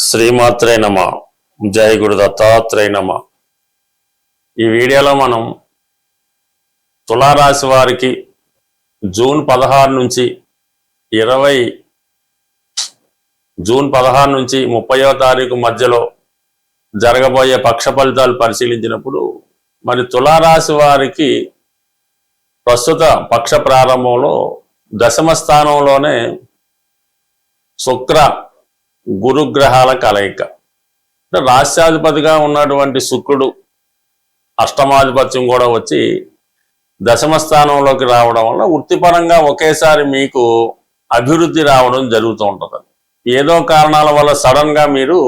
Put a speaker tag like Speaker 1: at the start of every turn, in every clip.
Speaker 1: శ్రీమాత్రే నమ. జై గురు దత్తాత్రేయ నమ. ఈ వీడియోలో మనం తులారాశి వారికి జూన్ 16 నుంచి 30వ తారీఖు మధ్యలో జరగబోయే పక్ష ఫలితాలు పరిశీలించినప్పుడు మరి తులారాశి వారికి ప్రస్తుత పక్ష ప్రారంభంలో దశమ స్థానంలోనే శుక్ర గురుగ్రహాల కలయిక. రాష్ట్రాధిపతిగా ఉన్నటువంటి శుక్రుడు అష్టమాధిపత్యం కూడా వచ్చి దశమ స్థానంలోకి రావడం వల్ల వృత్తిపరంగా ఒకేసారి మీకు అభివృద్ధి రావడం జరుగుతూ ఉంటుంది. ఏదో కారణాల వల్ల సడన్గా మీరు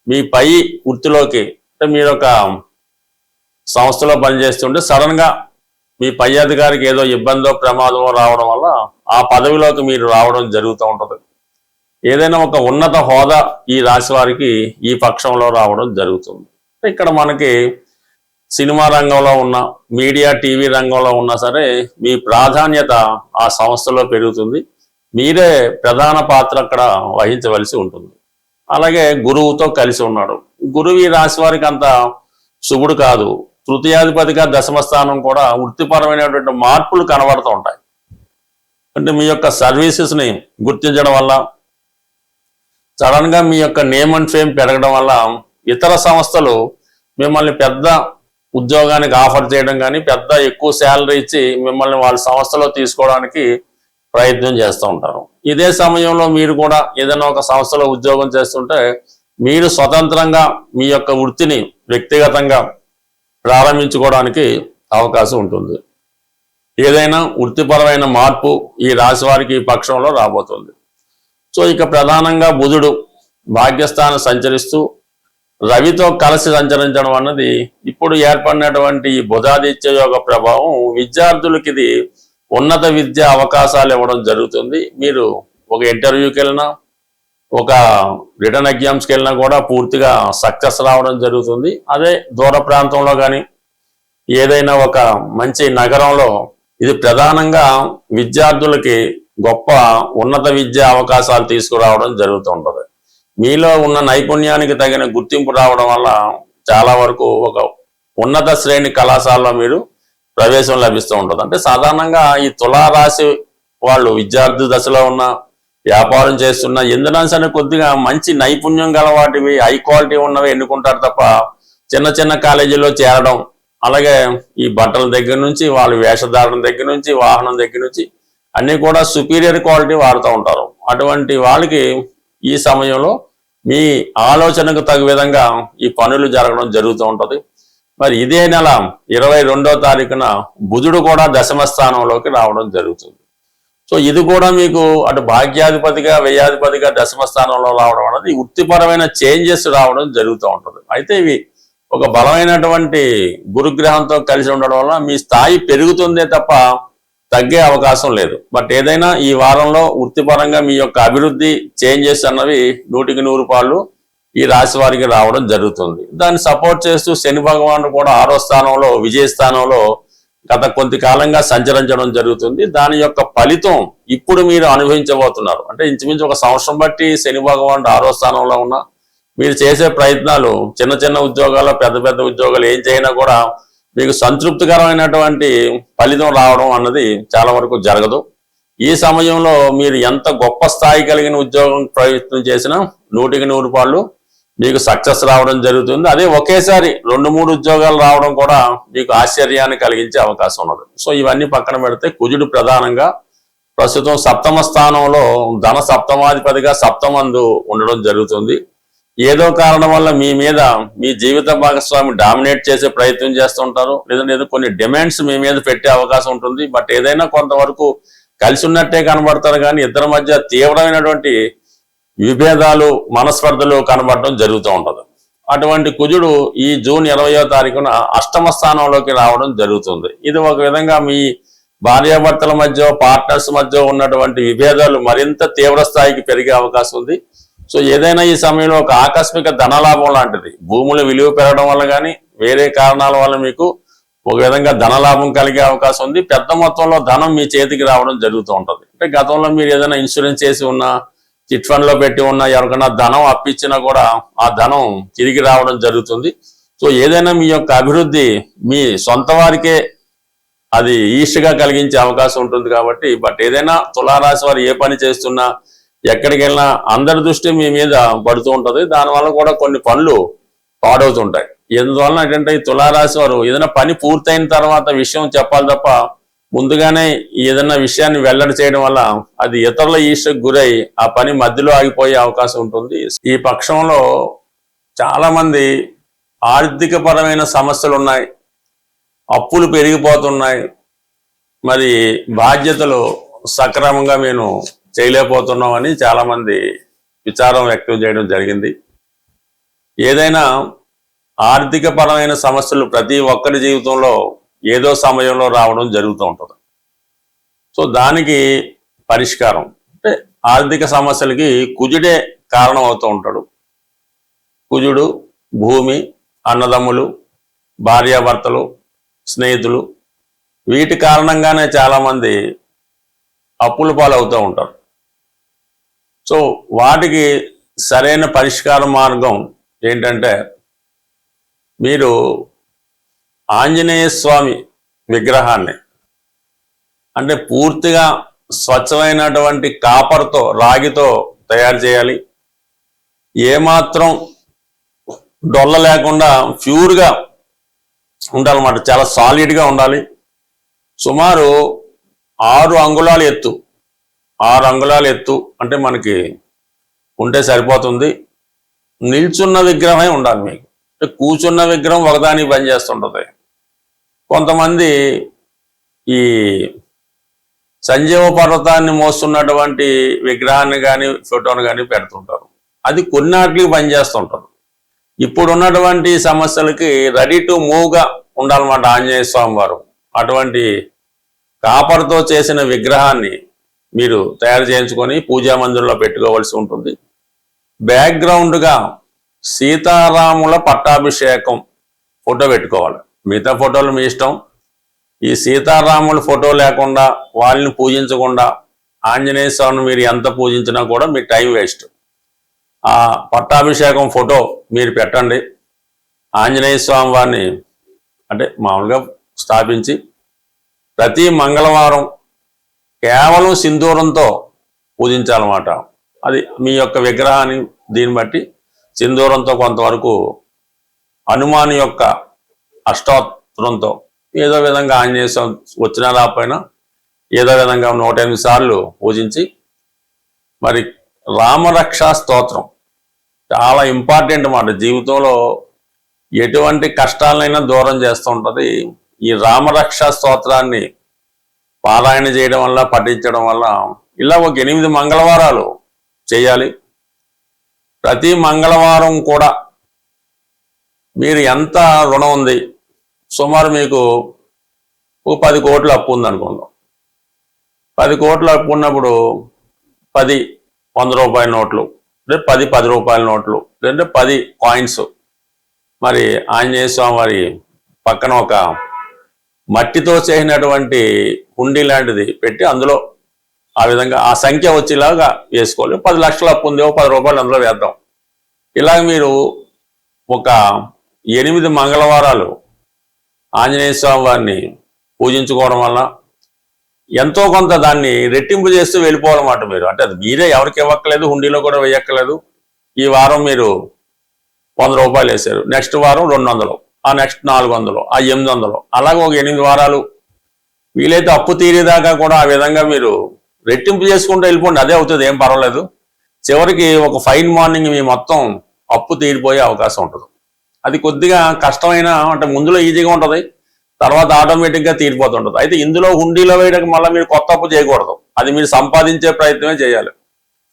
Speaker 1: మీ పై వృత్తిలోకి, అంటే మీరు ఒక సంస్థలో పనిచేస్తుంటే సడన్గా మీ పై అధికారికి ఏదో ఇబ్బందో ప్రమాదమో రావడం వల్ల ఆ పదవిలోకి మీరు రావడం జరుగుతూ ఉంటుంది. ఏదైనా ఒక ఉన్నత హోదా ఈ రాశి వారికి ఈ పక్షంలో రావడం జరుగుతుంది. ఇక్కడ మనకి సినిమా రంగంలో ఉన్న, మీడియా టీవీ రంగంలో ఉన్నా సరే మీ ప్రాధాన్యత ఆ సంస్థలో పెరుగుతుంది. మీరే ప్రధాన పాత్ర అక్కడ వహించవలసి ఉంటుంది. అలాగే గురువుతో కలిసి ఉన్నాడు. గురువు ఈ రాశి వారికి అంత శుభుడు కాదు. తృతీయాధిపతిగా దశమ స్థానం కూడా వృత్తిపరమైనటువంటి మార్పులు కనబడుతూ ఉంటాయి. అంటే మీ యొక్క సర్వీసెస్ని గుర్తించడం వల్ల, సడన్గా మీ యొక్క నేమ్ అండ్ ఫేమ్ పెరగడం వల్ల ఇతర సంస్థలు మిమ్మల్ని పెద్ద ఉద్యోగానికి ఆఫర్ చేయడం కానీ, పెద్ద ఎక్కువ శాలరీ ఇచ్చి మిమ్మల్ని వాళ్ళ సంస్థలో తీసుకోవడానికి ప్రయత్నం చేస్తూ ఉంటారు. ఇదే సమయంలో మీరు కూడా ఏదైనా ఒక సంస్థలో ఉద్యోగం చేస్తుంటే మీరు స్వతంత్రంగా మీ యొక్క వృత్తిని వ్యక్తిగతంగా ప్రారంభించుకోవడానికి అవకాశం ఉంటుంది. ఏదైనా వృత్తిపరమైన మార్పు ఈ రాశి వారికి ఈ పక్షంలో రాబోతుంది. సో ఇక ప్రధానంగా బుధుడు భాగ్యస్థానం సంచరిస్తూ రవితో కలిసి సంచరించడం అన్నది ఇప్పుడు ఏర్పడినటువంటి ఈ బుధాదిత్య యోగ ప్రభావం విద్యార్థులకి ఇది ఉన్నత విద్య అవకాశాలు ఇవ్వడం జరుగుతుంది. మీరు ఒక ఇంటర్వ్యూకి వెళ్ళినా, ఒక రిటర్న్ ఎగ్జామ్స్కి వెళ్ళినా కూడా పూర్తిగా సక్సెస్ రావడం జరుగుతుంది. అదే దూర ప్రాంతంలో కానీ ఏదైనా ఒక మంచి నగరంలో ఇది ప్రధానంగా విద్యార్థులకి గొప్ప ఉన్నత విద్యా అవకాశాలు తీసుకురావడం జరుగుతూ ఉంటుంది. మీలో ఉన్న నైపుణ్యానికి తగిన గుర్తింపు రావడం వల్ల చాలా వరకు ఒక ఉన్నత శ్రేణి కళాశాలలో మీరు ప్రవేశం లభిస్తూ ఉంటుంది. అంటే సాధారణంగా ఈ తులారాశి వాళ్ళు విద్యార్థి దశలో ఉన్న, వ్యాపారం చేస్తున్న, ఎందుకని కొద్దిగా మంచి నైపుణ్యం గల వాటివి, హై క్వాలిటీ ఉన్నవి ఎన్నుకుంటారు తప్ప చిన్న చిన్న కాలేజీలో చేరడం, అలాగే ఈ బట్టల దగ్గర నుంచి, వాళ్ళ వేషధారణ దగ్గర నుంచి, వాహనం దగ్గర నుంచి అన్నీ కూడా సుపీరియర్ క్వాలిటీ వాడుతూ ఉంటారు. అటువంటి వాళ్ళకి ఈ సమయంలో మీ ఆలోచనకు తగు విధంగా ఈ పనులు జరగడం జరుగుతూ ఉంటుంది. మరి ఇదే నెల 22వ తారీఖున బుధుడు కూడా దశమ స్థానంలోకి రావడం జరుగుతుంది. సో ఇది కూడా మీకు అటు భాగ్యాధిపతిగా, వ్యయాధిపతిగా దశమ స్థానంలో రావడం అనేది వృత్తిపరమైన చేంజెస్ రావడం జరుగుతూ ఉంటుంది. అయితే ఇవి ఒక బలమైనటువంటి గురుగ్రహంతో కలిసి ఉండడం వల్ల మీ స్థాయి పెరుగుతుందే తప్ప తగ్గే అవకాశం లేదు. బట్ ఏదైనా ఈ వారంలో వృత్తిపరంగా మీ యొక్క అభివృద్ధి చేంజెస్ అన్నవి 100కి 100 ఈ రాశి వారికి రావడం జరుగుతుంది. దాన్ని సపోర్ట్ చేస్తూ శని భగవానుడు కూడా 6వ స్థానంలో, విజయ స్థానంలో గత కొద్ది కాలంగా సంచరించడం జరుగుతుంది. దాని యొక్క ఫలితం ఇప్పుడు మీరు అనుభవించబోతున్నారు. అంటే ఇంచుమించు ఒక సంవత్సరం బట్టి శని భగవానుడు 6వ స్థానంలో ఉన్న మీరు చేసే ప్రయత్నాలు, చిన్న చిన్న ఉద్యోగాలు, పెద్ద పెద్ద ఉద్యోగాలు ఏం చేసినా కూడా మీకు సంతృప్తికరమైనటువంటి ఫలితం రావడం అన్నది చాలా వరకు జరగదు. ఈ సమయంలో మీరు ఎంత గొప్ప స్థాయి కలిగిన ఉద్యోగం ప్రయత్నం చేసినా 100కి 100 మీకు సక్సెస్ రావడం జరుగుతుంది. అదే ఒకేసారి 2-3 ఉద్యోగాలు రావడం కూడా మీకు ఆశ్చర్యాన్ని కలిగించే అవకాశం ఉన్నది. సో ఇవన్నీ పక్కన పెడితే కుజుడు ప్రధానంగా ప్రస్తుతం 7వ స్థానంలో ధన సప్తమాధిపతిగా సప్తమందు ఉండడం జరుగుతుంది. ఏదో కారణం వల్ల మీ మీద మీ జీవిత భాగస్వామి డామినేట్ చేసే ప్రయత్నం చేస్తుంటారు, లేదంటే కొన్ని డిమాండ్స్ మీ మీద పెట్టే అవకాశం ఉంటుంది. బట్ ఏదైనా కొంతవరకు కలిసి ఉన్నట్టే కనబడతారు, కానీ ఇద్దరి మధ్య తీవ్రమైనటువంటి విభేదాలు, మనస్పర్ధలు కనబడటం జరుగుతూ ఉంటుంది. అటువంటి కుజుడు ఈ జూన్ 20వ తారీఖున 8వ స్థానంలోకి రావడం జరుగుతుంది. ఇది ఒక విధంగా మీ భార్యాభర్తల మధ్య, పార్ట్నర్స్ మధ్య ఉన్నటువంటి విభేదాలు మరింత తీవ్ర స్థాయికి పెరిగే అవకాశం ఉంది. సో ఏదైనా ఈ సమయంలో ఒక ఆకస్మిక ధనలాభం లాంటిది, భూముల విలువ పెరగడం వల్ల కానీ వేరే కారణాల వల్ల మీకు ఒక విధంగా ధనలాభం కలిగే అవకాశం ఉంది. పెద్ద మొత్తంలో ధనం మీ చేతికి రావడం జరుగుతూ ఉంటుంది. అంటే గతంలో మీరు ఏదైనా ఇన్సూరెన్స్ చేసి ఉన్నా, చిట్ ఫండ్ లో పెట్టి ఉన్న ఎవరికైనా ధనం అప్పించినా కూడా ఆ ధనం తిరిగి రావడం జరుగుతుంది. సో ఏదైనా మీ యొక్క అభివృద్ధి మీ సొంత వారికే అది ఈస్ట్గా కలిగించే అవకాశం ఉంటుంది కాబట్టి, బట్ ఏదైనా తులారాశి వారు ఏ పని చేస్తున్నా ఎక్కడికి వెళ్ళినా అందరి దృష్టి మీ మీద పడుతూ ఉంటుంది. దానివల్ల కూడా కొన్ని పనులు పాడవుతుంటాయి. ఎందువలన ఏంటంటే ఈ తులారాశి వారు ఏదైనా పని పూర్తయిన తర్వాత విషయం చెప్పాలి తప్ప ముందుగానే ఏదైనా విషయాన్ని వెల్లడి చేయడం వల్ల అది ఇతరుల ఈర్ష్యకు గురై ఆ పని మధ్యలో ఆగిపోయే అవకాశం ఉంటుంది. ఈ పక్షంలో చాలా మంది ఆర్థిక పరమైన సమస్యలు ఉన్నాయి, అప్పులు పెరిగిపోతున్నాయి, మరి బాధ్యతలు సక్రమంగా మేము చేయలేకపోతున్నామని చాలా మంది విచారం వ్యక్తం చేయడం జరిగింది. ఏదైనా ఆర్థిక పరమైన సమస్యలు ప్రతి ఒక్కరి జీవితంలో ఏదో సమయంలో రావడం జరుగుతూ ఉంటుంది. సో దానికి పరిష్కారం అంటే ఆర్థిక సమస్యలకి కుజుడే కారణం అవుతూ ఉంటాడు. కుజుడు, భూమి, అన్నదమ్ములు, భార్యాభర్తలు, స్నేహితులు, వీటి కారణంగానే చాలామంది అప్పుల పాలవుతూ ఉంటారు. సో వాటికి సరైన పరిష్కార మార్గం ఏంటంటే మీరు ఆంజనేయ స్వామి విగ్రహాన్ని అంటే పూర్తిగా స్వచ్ఛమైనటువంటి కాపర్తో, రాగితో తయారు చేయాలి. ఏమాత్రం డొల్ల లేకుండా ప్యూర్గా ఉండాలన్నమాట, చాలా సాలిడ్గా ఉండాలి. సుమారు 6 అంగుళాల ఎత్తు, 6 అంగుళాల ఎత్తు అంటే మనకి ఉంటే సరిపోతుంది. నిల్చున్న విగ్రహమే ఉండాలి మీకు. కూర్చున్న విగ్రహం ఒకదానికి పనిచేస్తుంటుంది. కొంతమంది ఈ సంజీవ పర్వతాన్ని మోస్తున్నటువంటి విగ్రహాన్ని కానీ ఫోటోను కానీ పెడుతుంటారు. అది కొన్నాటికి పనిచేస్తుంటారు. ఇప్పుడు ఉన్నటువంటి సమస్యలకి రెడీ టు మూవ్గా ఉండాలన్నమాట ఆంజనేయ స్వామి వారు. అటువంటి కాపర్తో చేసిన విగ్రహాన్ని మీరు తయారు చేయించుకొని పూజా మందిరంలో పెట్టుకోవాల్సి ఉంటుంది. బ్యాక్గ్రౌండ్గా సీతారాముల పట్టాభిషేకం ఫోటో పెట్టుకోవాలి. మిగతా ఫోటోలు మీ ఇష్టం. ఈ సీతారాముల ఫోటో లేకుండా, వాళ్ళని పూజించకుండా ఆంజనేయ స్వామిని మీరు ఎంత పూజించినా కూడా మీ టైం వేస్ట్. ఆ పట్టాభిషేకం ఫోటో మీరు పెట్టండి. ఆంజనేయ స్వామి వారిని అంటే మామూలుగా స్థాపించి ప్రతి మంగళవారం కేవలం సింధూరంతో పూజించాలన్నమాట. అది మీ యొక్క విగ్రహాన్ని దీన్ని బట్టి సింధూరంతో కొంతవరకు హనుమాన్ యొక్క అష్టోత్తరంతో ఏదో విధంగా ఆంజనేయ స్వామి వచ్చినా రాకపోయినా ఏదో విధంగా 108 సార్లు పూజించి, మరి రామరక్షా స్తోత్రం చాలా ఇంపార్టెంట్ మాట. జీవితంలో ఎటువంటి కష్టాలైనా దూరం చేస్తూ ఉంటుంది. ఈ రామరక్షా స్తోత్రాన్ని పారాయణ చేయడం వల్ల, పఠించడం వల్ల ఇలా ఒక 8 మంగళవారాలు చేయాలి. ప్రతి మంగళవారం కూడా మీరు ఎంత రుణం ఉంది, సుమారు మీకు ఒక 10 కోట్ల అప్పు ఉందనుకుందాం. 10 కోట్ల అప్పు ఉన్నప్పుడు 10 100 రూపాయల నోట్లు, లేదా 10 రూపాయల నోట్లు, లేదా 10 కాయిన్స్ మరి ఆంజనేయ స్వామి వారి పక్కన ఒక మట్టితో చేసినటువంటి హుండీ లాంటిది పెట్టి అందులో ఆ విధంగా ఆ సంఖ్య వచ్చేలాగా వేసుకోవాలి. 10 లక్షల అప్పు ఉంది, 10 రూపాయలు అందులో వేద్దాం. ఇలాగ మీరు ఒక 8 మంగళవారాలు ఆంజనేయ స్వామి వారిని పూజించుకోవడం వల్ల ఎంతో కొంత దాన్ని రెట్టింపు చేస్తూ వెళ్ళిపోవాలన్నమాట. మీరు అంటే అది మీరే ఎవరికి ఇవ్వక్కలేదు, హుండీలో కూడా వేయక్కలేదు. ఈ వారం మీరు 100 రూపాయలు వేశారు, నెక్స్ట్ వారం 200, ఆ నెక్స్ట్ 400, ఆ 800, అలాగే ఒక 8 వారాలు వీలైతే అప్పు తీరేదాకా కూడా ఆ విధంగా మీరు రెట్టింపు చేసుకుంటూ వెళ్ళిపోండి. అదే అవుతుంది, ఏం పర్వాలేదు. చివరికి ఒక ఫైన్ మార్నింగ్ మీ మొత్తం అప్పు తీరిపోయే అవకాశం ఉంటుంది. అది కొద్దిగా కష్టమైన అంటే ముందులో ఈజీగా ఉంటుంది, తర్వాత ఆటోమేటిక్గా తీరిపోతుంటుంది. అయితే ఇందులో హుండీలో వేయడానికి మళ్ళీ మీరు కొత్త అప్పు చేయకూడదు. అది మీరు సంపాదించే ప్రయత్నమే చేయాలి.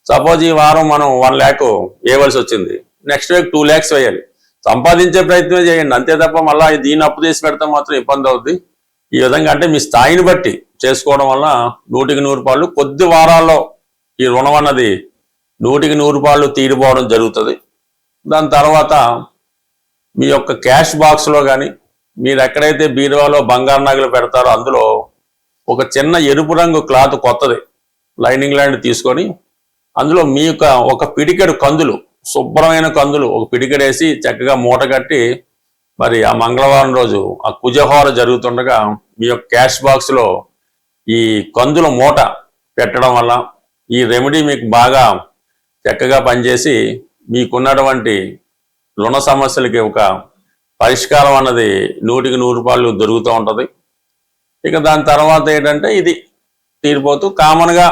Speaker 1: సపోజ్ ఈ వారం మనం 1 lakh వేయవలసి వచ్చింది, నెక్స్ట్ వీక్ 2 lakhs వేయాలి. సంపాదించే ప్రయత్నమే చేయండి, అంతే తప్ప మళ్ళీ దీన్ని అప్పు తీసి పెడితే మాత్రం ఇబ్బంది అవుద్ది. ఈ విధంగా అంటే మీ స్థాయిని బట్టి చేసుకోవడం వల్ల 100కి 100 రూపాయలు కొద్ది వారాల్లో ఈ రుణం అన్నది 100కి 100 రూపాయలు తీరిపోవడం జరుగుతుంది. దాని తర్వాత మీ యొక్క క్యాష్ బాక్స్లో కానీ మీరు ఎక్కడైతే బీరువాలో బంగారు నగలు పెడతారో అందులో ఒక చిన్న ఎరుపు రంగు క్లాత్ కొత్తది లైనింగ్ లాంటి తీసుకొని అందులో మీ యొక్క ఒక పిడికెడు కందులు, శుభ్రమైన కందులు ఒక పిడికెడేసి చక్కగా మూట కట్టి, మరి ఆ మంగళవారం రోజు ఆ కుజహోర జరుగుతుండగా మీ యొక్క క్యాష్ బాక్స్లో ఈ కందుల మూట పెట్టడం వల్ల ఈ రెమెడీ మీకు బాగా చక్కగా పనిచేసి మీకున్నటువంటి రుణ సమస్యలకి ఒక పరిష్కారం అన్నది 100కి 100 రూపాయలు దొరుకుతూ ఉంటుంది. ఇక దాని తర్వాత ఏంటంటే ఇది తీరిపోతూ కామన్గా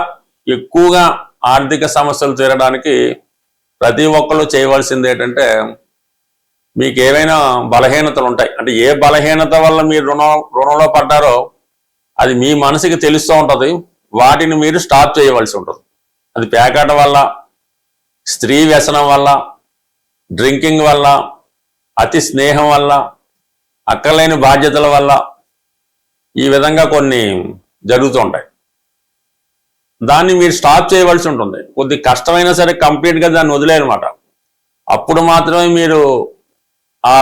Speaker 1: ఎక్కువగా ఆర్థిక సమస్యలు తీరడానికి ప్రతి ఒక్కళ్ళు చేయవలసింది ఏంటంటే, మీకు ఏవైనా బలహీనతలు ఉంటాయి అంటే ఏ బలహీనత వల్ల మీరు రుణంలో పడ్డారో అది మీ మనసుకి తెలుస్తూ ఉంటుంది. వాటిని మీరు స్టాప్ చేయవలసి ఉంటుంది. అది పేకాట వల్ల, స్త్రీ వ్యసనం వల్ల, డ్రింకింగ్ వల్ల, అతి స్నేహం వల్ల, అక్కర్లేని బాధ్యతల వల్ల, ఈ విధంగా కొన్ని జరుగుతూ ఉంటాయి. దాన్ని మీరు స్టాప్ చేయవలసి ఉంటుంది. కొద్ది కష్టమైనా సరే కంప్లీట్గా దాన్ని వదిలేయనమాట. అప్పుడు మాత్రమే మీరు ఆ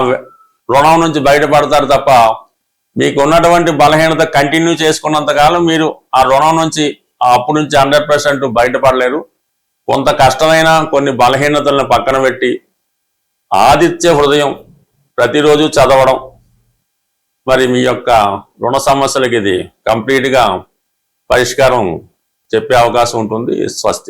Speaker 1: రుణం నుంచి బయటపడతారు తప్ప మీకు ఉన్నటువంటి బలహీనత కంటిన్యూ చేసుకున్నంతకాలం మీరు ఆ రుణం నుంచి ఆ అప్పు నుంచి 100% బయటపడలేరు. కొంత కష్టమైన కొన్ని బలహీనతలను పక్కన పెట్టి ఆదిత్య హృదయం ప్రతిరోజు చదవడం, మరి మీ యొక్క రుణ సమస్యలకి ఇది కంప్లీట్గా పరిష్కారం చెప్పే అవకాశం ఉంటుంది. స్వస్తి.